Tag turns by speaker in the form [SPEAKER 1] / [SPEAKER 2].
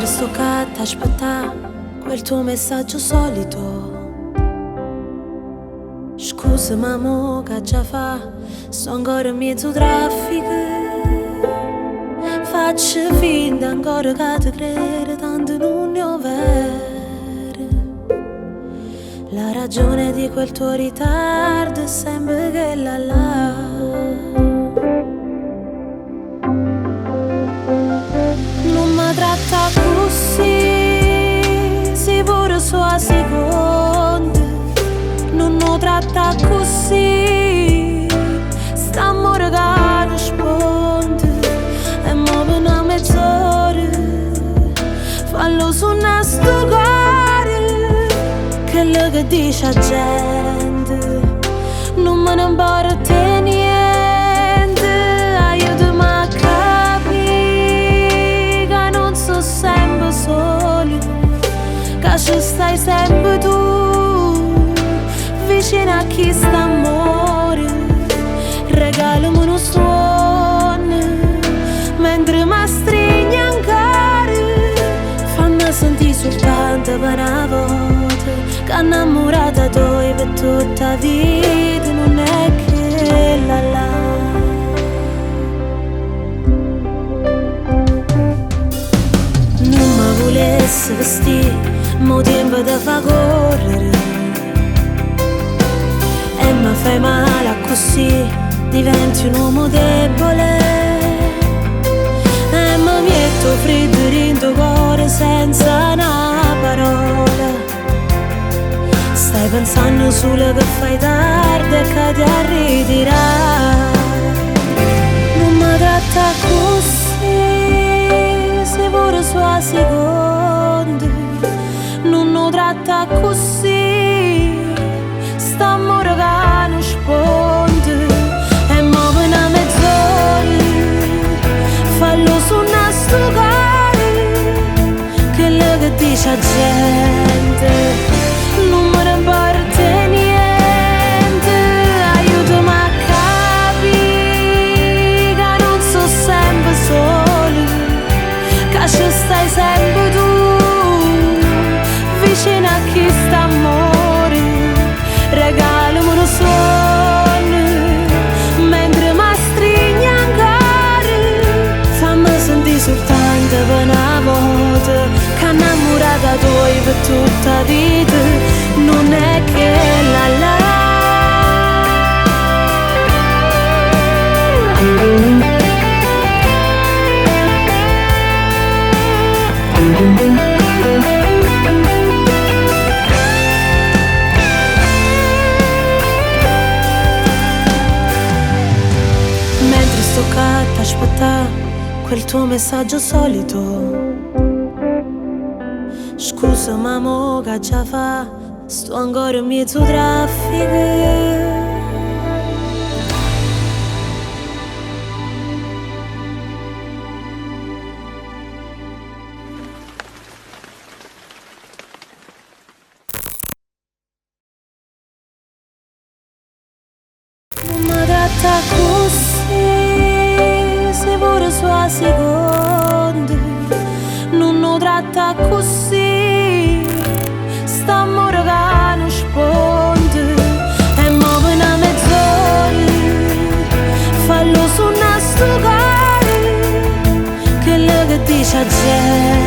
[SPEAKER 1] Mentre sto qua a aspettare quel tuo messaggio solito. Scusa mamma che già fa, sto ancora in mezzo traffico. Faccio finta ancora che ti credo, tanto non ne ho vero. La ragione di quel tuo ritardo è sempre quella là. Non mi tratta così, si pure sua seconda. Non mi tratta così, st'amore che risponde. E mo per una mezz'ora fallo suonare sto cuore, quello che dice la gente non me ne importa niente. Aiutami a capire che non sono sempre solo, che ci stai sempre tu, vicino a chi sta amore. Regalami uno suono mentre mi stringi ancora, fammi sentire soltanto per una volta che innamorata tua per tutta la vita, non è che la la. Non mi volessi vestire, mo tempo da fa correre, e mi fai male così, diventi un uomo debole. E mi metto freddo in tuo cuore senza una parola. Stai pensando solo che fai tardi e che ti arredirai. Non mi tratta così, sei pure sua seconda. Non mi tratta così, st'amore che non risponde. E mo per una mezz'ora fallo suonare sto cuore, quello che dice la gente non me ne importa niente. Aiutami a capire che non sono sempre solo, che ci stai sempre tu, vicino a chi sta amore. Regalami uno suono mentre mi stringi ancora, fammi sentire soltanto per una volta che innamorata tua per tutta la vita, non è che la la. Mentre sto qua ad aspettare quel tuo messaggio solito. Scusa mamma che già fa, sto ancora in mezzo traffico. Non mi tratta così, sei pure sua seconda. Non mi tratta così, st'amore che non risponde. E mo per una mezz'ora fallo suonare sto cuore, quello che dice la gente